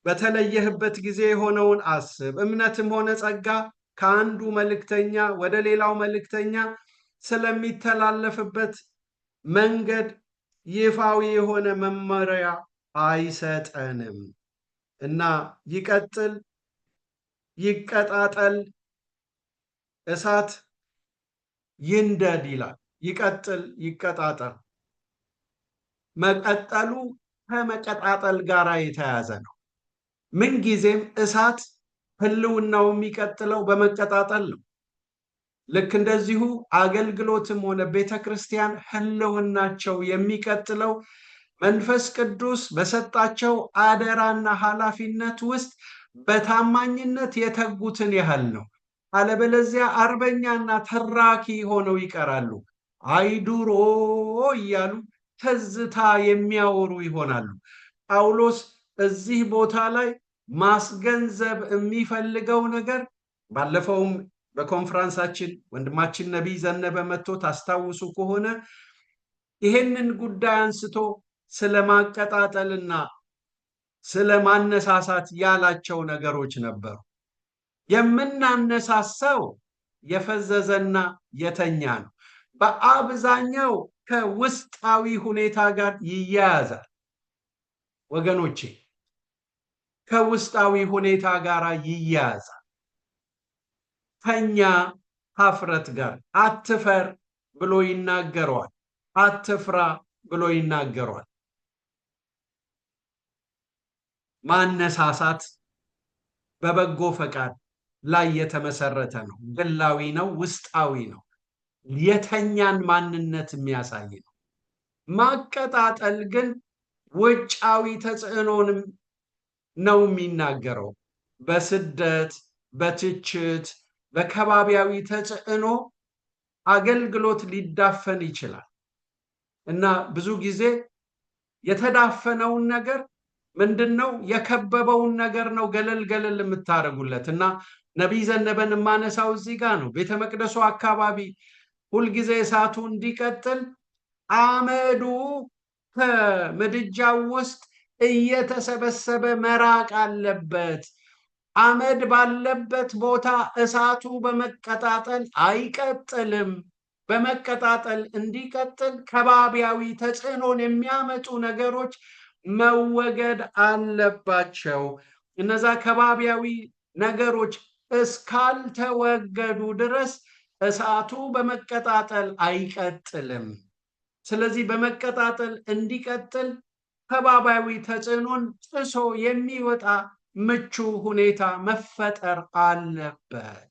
በተለየህበት ጊዜ የሆነውን አስብ። እምነትም ሆነ ጸጋ ከአንዱ መልእክተኛ ወደ ሌላው መልእክተኛ ስለሚተላለፍበት መንገድ ይፋዊ የሆነ መመሪያ አይሰጠንም እና ይቀጥል፣ ይቀጣጠል፣ እሳት ይንደድ ይላል። ይቀጥል፣ ይቀጣጠል። መቀጠሉ ከመቀጣጠል ጋር የተያያዘ ነው። ምንጊዜም እሳት ህልውናው የሚቀጥለው በመቀጣጠል ነው። ልክ እንደዚሁ አገልግሎትም ሆነ ቤተክርስቲያን ህልውናቸው የሚቀጥለው መንፈስ ቅዱስ በሰጣቸው አደራና ኃላፊነት ውስጥ በታማኝነት የተጉትን ያህል ነው። አለበለዚያ አርበኛና ተራኪ ሆነው ይቀራሉ። አይዱሮ እያሉ ትዝታ የሚያወሩ ይሆናሉ። ጳውሎስ እዚህ ቦታ ላይ ማስገንዘብ የሚፈልገው ነገር ባለፈውም በኮንፈረንሳችን ወንድማችን ነቢይ ዘነበ መጥቶ ታስታውሱ ከሆነ ይሄንን ጉዳይ አንስቶ ስለማቀጣጠልና ስለማነሳሳት ያላቸው ነገሮች ነበሩ። የምናነሳሳው የፈዘዘና የተኛ ነው። በአብዛኛው ከውስጣዊ ሁኔታ ጋር ይያያዛል። ወገኖቼ ከውስጣዊ ሁኔታ ጋር ይያያዛል። ተኛ ሀፍረት ጋር አትፈር ብሎ ይናገረዋል። አትፍራ ብሎ ይናገረዋል። ማነሳሳት በበጎ ፈቃድ ላይ የተመሰረተ ነው። ግላዊ ነው፣ ውስጣዊ ነው። የተኛን ማንነት የሚያሳይ ነው። ማቀጣጠል ግን ውጫዊ ተጽዕኖንም ነው የሚናገረው። በስደት፣ በትችት፣ በከባቢያዊ ተጽዕኖ አገልግሎት ሊዳፈን ይችላል እና ብዙ ጊዜ የተዳፈነውን ነገር ምንድነው የከበበውን ነገር ነው ገለል ገለል የምታደርጉለት እና ነቢይ ዘነበን የማነሳው እዚህ ጋር ነው። ቤተ መቅደሱ አካባቢ ሁልጊዜ እሳቱ እንዲቀጥል አመዱ ከምድጃው ውስጥ እየተሰበሰበ መራቅ አለበት። አመድ ባለበት ቦታ እሳቱ በመቀጣጠል አይቀጥልም። በመቀጣጠል እንዲቀጥል ከባቢያዊ ተጽዕኖን የሚያመጡ ነገሮች መወገድ አለባቸው። እነዛ ከባቢያዊ ነገሮች እስካልተወገዱ ድረስ እሳቱ በመቀጣጠል አይቀጥልም። ስለዚህ በመቀጣጠል እንዲቀጥል ከባቢያዊ ተጽዕኖን ጥሶ የሚወጣ ምቹ ሁኔታ መፈጠር አለበት።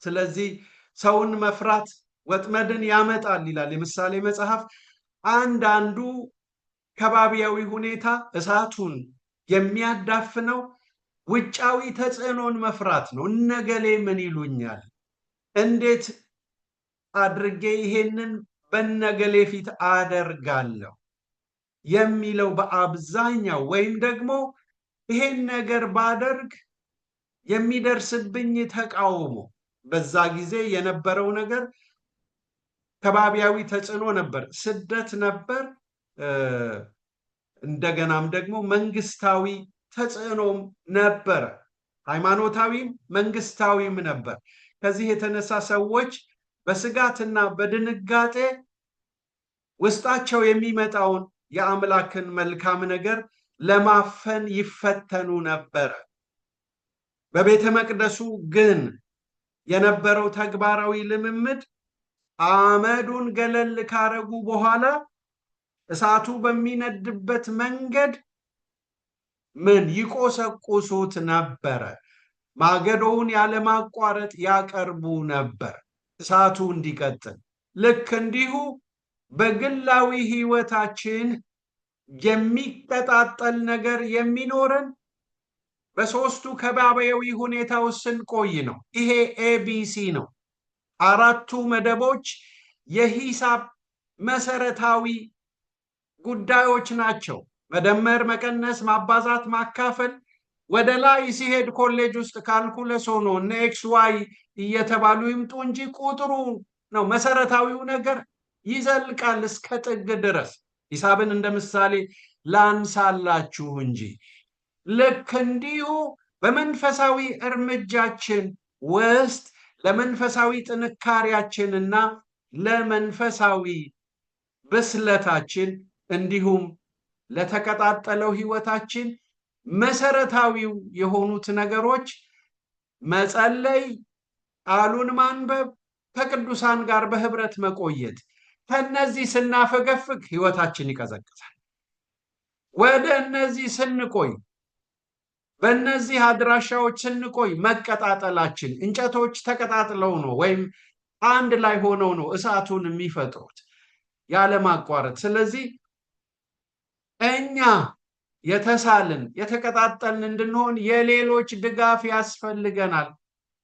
ስለዚህ ሰውን መፍራት ወጥመድን ያመጣል ይላል የምሳሌ መጽሐፍ። አንዳንዱ ከባቢያዊ ሁኔታ እሳቱን የሚያዳፍነው ውጫዊ ተጽዕኖን መፍራት ነው። እነገሌ ምን ይሉኛል፣ እንዴት አድርጌ ይሄንን በነገሌ ፊት አደርጋለሁ የሚለው በአብዛኛው ወይም ደግሞ ይሄን ነገር ባደርግ የሚደርስብኝ ተቃውሞ፣ በዛ ጊዜ የነበረው ነገር ከባቢያዊ ተጽዕኖ ነበር፣ ስደት ነበር። እንደገናም ደግሞ መንግስታዊ ተጽዕኖም ነበረ፣ ሃይማኖታዊም መንግስታዊም ነበር። ከዚህ የተነሳ ሰዎች በስጋትና በድንጋጤ ውስጣቸው የሚመጣውን የአምላክን መልካም ነገር ለማፈን ይፈተኑ ነበረ። በቤተ መቅደሱ ግን የነበረው ተግባራዊ ልምምድ አመዱን ገለል ካረጉ በኋላ እሳቱ በሚነድበት መንገድ ምን ይቆሰቁሱት ነበረ። ማገዶውን ያለማቋረጥ ያቀርቡ ነበር እሳቱ እንዲቀጥል። ልክ እንዲሁ በግላዊ ህይወታችን የሚቀጣጠል ነገር የሚኖረን በሶስቱ ከባቢያዊ ሁኔታዎች ስንቆይ ነው። ይሄ ኤቢሲ ነው። አራቱ መደቦች የሂሳብ መሰረታዊ ጉዳዮች ናቸው። መደመር፣ መቀነስ፣ ማባዛት፣ ማካፈል። ወደ ላይ ሲሄድ ኮሌጅ ውስጥ ካልኩለስ ሆኖ እነ ኤክስ ዋይ እየተባሉ ይምጡ እንጂ ቁጥሩ ነው መሰረታዊው ነገር፣ ይዘልቃል እስከ ጥግ ድረስ። ሂሳብን እንደ ምሳሌ ላንሳላችሁ እንጂ ልክ እንዲሁ በመንፈሳዊ እርምጃችን ውስጥ ለመንፈሳዊ ጥንካሬያችንና ለመንፈሳዊ ብስለታችን እንዲሁም ለተቀጣጠለው ህይወታችን መሰረታዊው የሆኑት ነገሮች መጸለይ፣ ቃሉን ማንበብ፣ ከቅዱሳን ጋር በህብረት መቆየት። ከነዚህ ስናፈገፍግ ህይወታችን ይቀዘቅዛል። ወደ እነዚህ ስንቆይ፣ በእነዚህ አድራሻዎች ስንቆይ መቀጣጠላችን፣ እንጨቶች ተቀጣጥለው ነው ወይም አንድ ላይ ሆነው ነው እሳቱን የሚፈጥሩት ያለማቋረጥ። ስለዚህ እኛ የተሳልን የተቀጣጠልን እንድንሆን የሌሎች ድጋፍ ያስፈልገናል።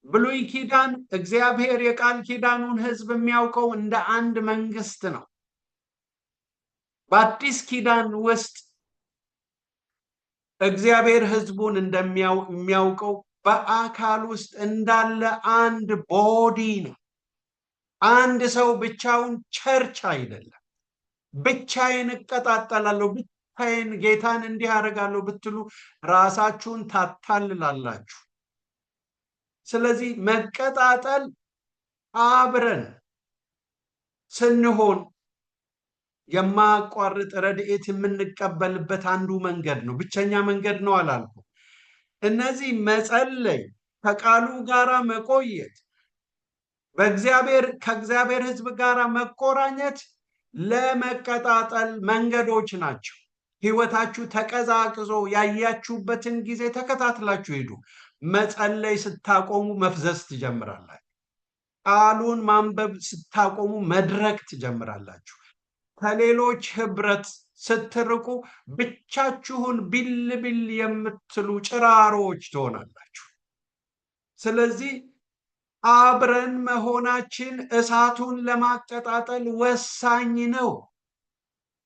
ብሉይ ኪዳን እግዚአብሔር የቃል ኪዳኑን ህዝብ የሚያውቀው እንደ አንድ መንግስት ነው። በአዲስ ኪዳን ውስጥ እግዚአብሔር ህዝቡን እንደሚያውቀው በአካል ውስጥ እንዳለ አንድ ቦዲ ነው። አንድ ሰው ብቻውን ቸርች አይደለም። ብቻዬን እቀጣጠላለሁ፣ ብቻዬን ጌታን እንዲህ አደርጋለሁ ብትሉ ራሳችሁን ታታልላላችሁ። ስለዚህ መቀጣጠል አብረን ስንሆን የማያቋርጥ ረድኤት የምንቀበልበት አንዱ መንገድ ነው። ብቸኛ መንገድ ነው አላልኩም። እነዚህ መጸለይ፣ ከቃሉ ጋር መቆየት፣ ከእግዚአብሔር ህዝብ ጋር መቆራኘት ለመቀጣጠል መንገዶች ናቸው። ህይወታችሁ ተቀዛቅዞ ያያችሁበትን ጊዜ ተከታትላችሁ ሄዱ። መጸለይ ስታቆሙ መፍዘዝ ትጀምራላችሁ። ቃሉን ማንበብ ስታቆሙ መድረቅ ትጀምራላችሁ። ከሌሎች ህብረት ስትርቁ ብቻችሁን ቢል ቢል የምትሉ ጭራሮች ትሆናላችሁ። ስለዚህ አብረን መሆናችን እሳቱን ለማቀጣጠል ወሳኝ ነው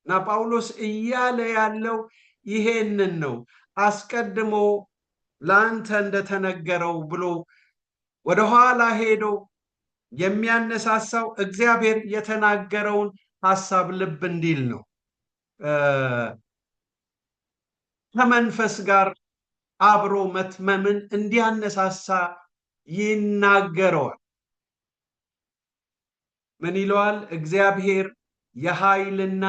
እና ጳውሎስ እያለ ያለው ይሄንን ነው። አስቀድሞ ለአንተ እንደተነገረው ብሎ ወደኋላ ሄዶ የሚያነሳሳው እግዚአብሔር የተናገረውን ሐሳብ ልብ እንዲል ነው። ከመንፈስ ጋር አብሮ መትመምን እንዲያነሳሳ ይናገረዋል። ምን ይለዋል? እግዚአብሔር የኃይልና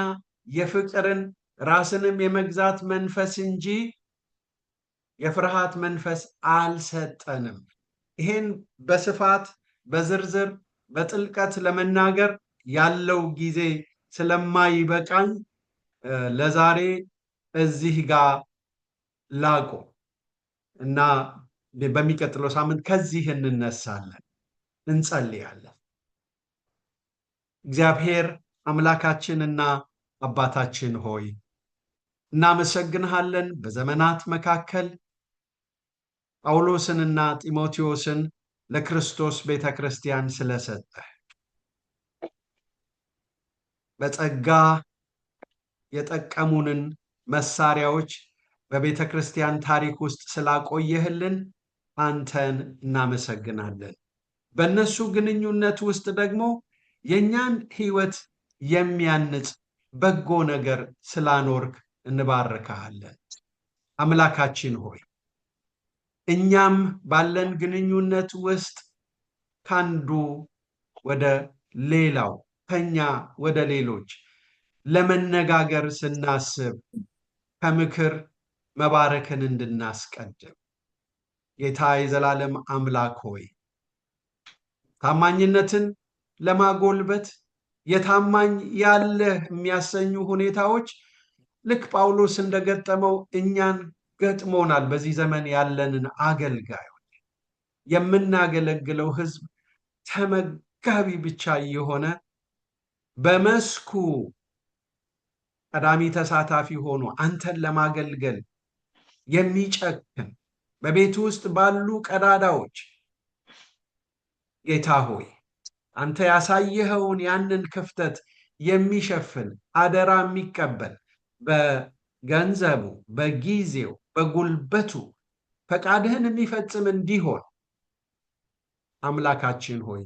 የፍቅርን ራስንም የመግዛት መንፈስ እንጂ የፍርሃት መንፈስ አልሰጠንም። ይሄን በስፋት በዝርዝር በጥልቀት ለመናገር ያለው ጊዜ ስለማይበቃኝ ለዛሬ እዚህ ጋር ላቆ እና በሚቀጥለው ሳምንት ከዚህ እንነሳለን፣ እንጸልያለን። እግዚአብሔር አምላካችንና አባታችን ሆይ እናመሰግንሃለን። በዘመናት መካከል ጳውሎስንና ጢሞቴዎስን ለክርስቶስ ቤተ ክርስቲያን ስለሰጠህ በጸጋ የጠቀሙንን መሳሪያዎች በቤተ ክርስቲያን ታሪክ ውስጥ ስላቆየህልን አንተን እናመሰግናለን። በእነሱ ግንኙነት ውስጥ ደግሞ የእኛን ሕይወት የሚያንጽ በጎ ነገር ስላኖርክ እንባርካለን። አምላካችን ሆይ እኛም ባለን ግንኙነት ውስጥ ካንዱ ወደ ሌላው ከኛ ወደ ሌሎች ለመነጋገር ስናስብ ከምክር መባረክን እንድናስቀድም ጌታ የዘላለም አምላክ ሆይ ታማኝነትን ለማጎልበት የታማኝ ያለህ የሚያሰኙ ሁኔታዎች ልክ ጳውሎስ እንደገጠመው እኛን ገጥሞናል። በዚህ ዘመን ያለንን አገልጋዮች የምናገለግለው ሕዝብ ተመጋቢ ብቻ የሆነ በመስኩ ቀዳሚ ተሳታፊ ሆኖ አንተን ለማገልገል የሚጨክን በቤት ውስጥ ባሉ ቀዳዳዎች ጌታ ሆይ አንተ ያሳየኸውን ያንን ክፍተት የሚሸፍን አደራ የሚቀበል በገንዘቡ፣ በጊዜው፣ በጉልበቱ ፈቃድህን የሚፈጽም እንዲሆን አምላካችን ሆይ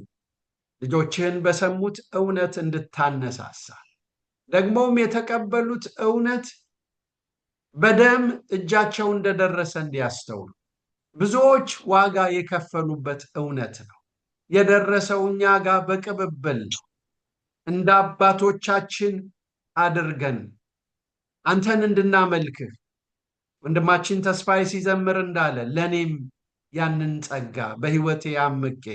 ልጆችህን በሰሙት እውነት እንድታነሳሳ ደግሞም የተቀበሉት እውነት በደም እጃቸው እንደደረሰ እንዲያስተውሉ ብዙዎች ዋጋ የከፈሉበት እውነት ነው። የደረሰው እኛ ጋር በቅብብል ነው። እንደ አባቶቻችን አድርገን አንተን እንድናመልክህ ወንድማችን ተስፋዬ ሲዘምር እንዳለ ለኔም ያንን ጸጋ በሕይወቴ አምቄ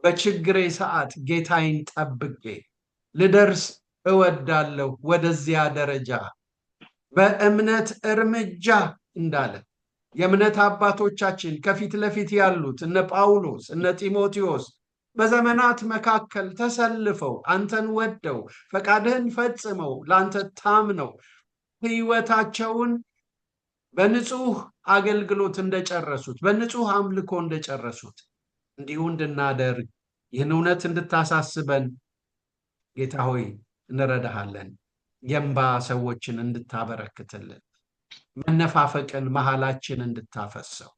በችግሬ ሰዓት ጌታዬን ጠብቄ ልደርስ እወዳለሁ ወደዚያ ደረጃ በእምነት እርምጃ እንዳለ የእምነት አባቶቻችን ከፊት ለፊት ያሉት እነ ጳውሎስ እነ ጢሞቴዎስ በዘመናት መካከል ተሰልፈው አንተን ወደው ፈቃድህን ፈጽመው ለአንተ ታምነው ሕይወታቸውን በንጹህ አገልግሎት እንደጨረሱት በንጹህ አምልኮ እንደጨረሱት እንዲሁ እንድናደርግ ይህን እውነት እንድታሳስበን ጌታ ሆይ እንረዳሃለን። የእንባ ሰዎችን እንድታበረክትልን፣ መነፋፈቅን መሃላችን እንድታፈሰው፣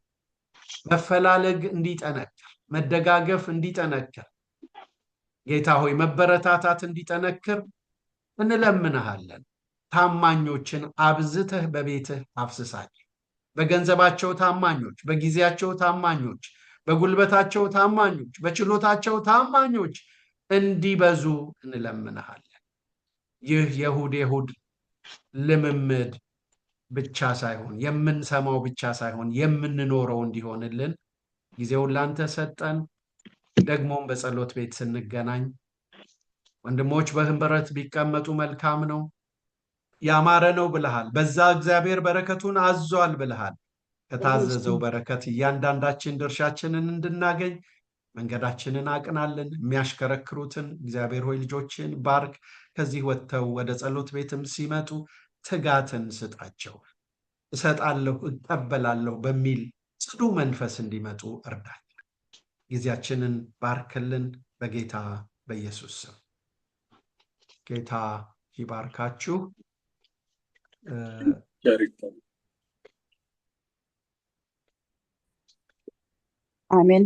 መፈላለግ እንዲጠነክር፣ መደጋገፍ እንዲጠነክር፣ ጌታ ሆይ መበረታታት እንዲጠነክር እንለምንሃለን። ታማኞችን አብዝተህ በቤትህ አፍስሳቸው። በገንዘባቸው ታማኞች፣ በጊዜያቸው ታማኞች፣ በጉልበታቸው ታማኞች፣ በችሎታቸው ታማኞች እንዲበዙ እንለምንሃለን። ይህ የእሁድ ልምምድ ብቻ ሳይሆን የምንሰማው ብቻ ሳይሆን የምንኖረው እንዲሆንልን ጊዜውን ላንተ ሰጠን። ደግሞም በጸሎት ቤት ስንገናኝ ወንድሞች በህብረት ቢቀመጡ መልካም ነው፣ ያማረ ነው ብለሃል። በዛ እግዚአብሔር በረከቱን አዟል ብለሃል። ከታዘዘው በረከት እያንዳንዳችን ድርሻችንን እንድናገኝ መንገዳችንን አቅናልን። የሚያሽከረክሩትን እግዚአብሔር ሆይ ልጆችን ባርክ። ከዚህ ወጥተው ወደ ጸሎት ቤትም ሲመጡ ትጋትን ስጣቸው። እሰጣለሁ እቀበላለሁ በሚል ጽዱ መንፈስ እንዲመጡ እርዳኝ። ጊዜያችንን ባርክልን በጌታ በኢየሱስ ስም። ጌታ ይባርካችሁ። አሜን።